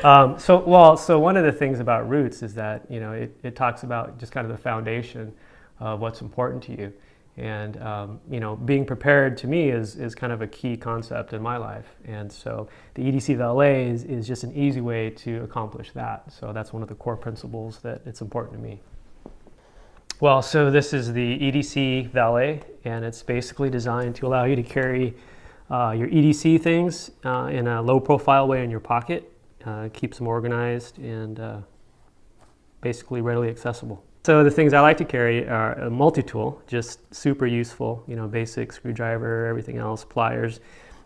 So one of the things about Roots is that, you know, it talks about just kind of the foundation of what's important to you. And, you know, being prepared to me is kind of a key concept in my life. And so the EDC Valet is just an easy way to accomplish that. So that's one of the core principles that it's important to me. Well, so this is the EDC Valet, and it's basically designed to allow you to carry your EDC things in a low profile way in your pocket. Keeps them organized and basically readily accessible. So the things I like to carry are a multi-tool, just super useful, you know, basic screwdriver, everything else, pliers.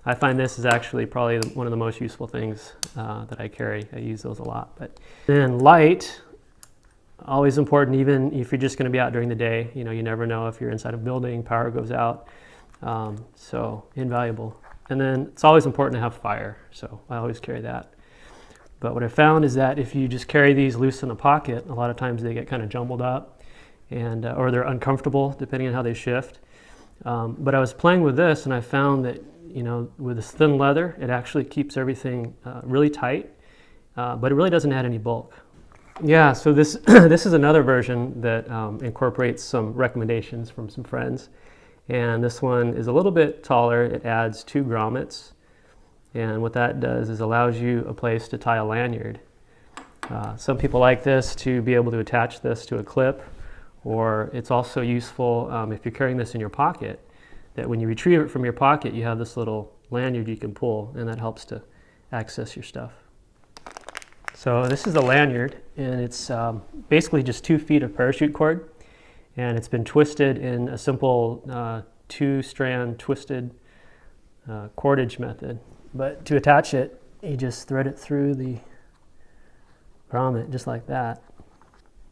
I find this is actually probably one of the most useful things that I carry. I use those a lot. But then light, always important, even if you're just going to be out during the day. You know, you never know if you're inside a building, power goes out. So invaluable. And then it's always important to have fire, so I always carry that. But what I found is that if you just carry these loose in a pocket, a lot of times they get kind of jumbled up, and or they're uncomfortable depending on how they shift. But I was playing with this, and I found that, you know, with this thin leather, it actually keeps everything really tight, but it really doesn't add any bulk. Yeah, so this this is another version that incorporates some recommendations from some friends. And this one is a little bit taller. It adds 2 grommets. And what that does is allows you a place to tie a lanyard. Some people like this to be able to attach this to a clip, or it's also useful if you're carrying this in your pocket, that when you retrieve it from your pocket, you have this little lanyard you can pull, and that helps to access your stuff. So this is the lanyard, and it's basically just 2 feet of parachute cord, and it's been twisted in a simple 2-strand twisted cordage method. But to attach it, you just thread it through the grommet just like that.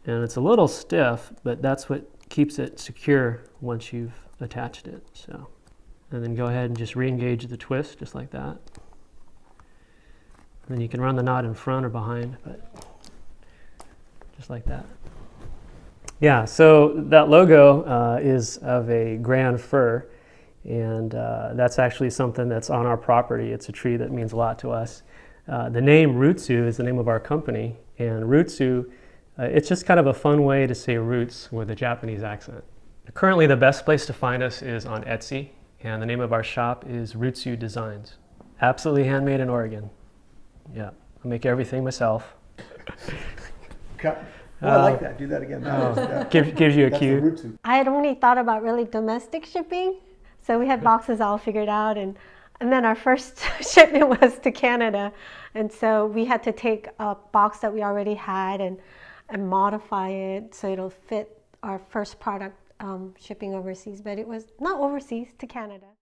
And it's a little stiff, but that's what keeps it secure once you've attached it. So, and then go ahead and just re-engage the twist just like that. And then you can run the knot in front or behind, but just like that. Yeah, so that logo is of a grand fir, and that's actually something that's on our property. It's a tree that means a lot to us. The name Rūtsu is the name of our company, and Rūtsu, it's just kind of a fun way to say roots with a Japanese accent. Currently, the best place to find us is on Etsy, and the name of our shop is Rutsu Designs. Absolutely handmade in Oregon. Yeah, I make everything myself. I like that. Do that again. Gives you a cue. I had only thought about really domestic shipping, so we had boxes all figured out, and then our first shipment was to Canada, and so we had to take a box that we already had and modify it so it'll fit our first product shipping overseas, but it was not overseas, to Canada.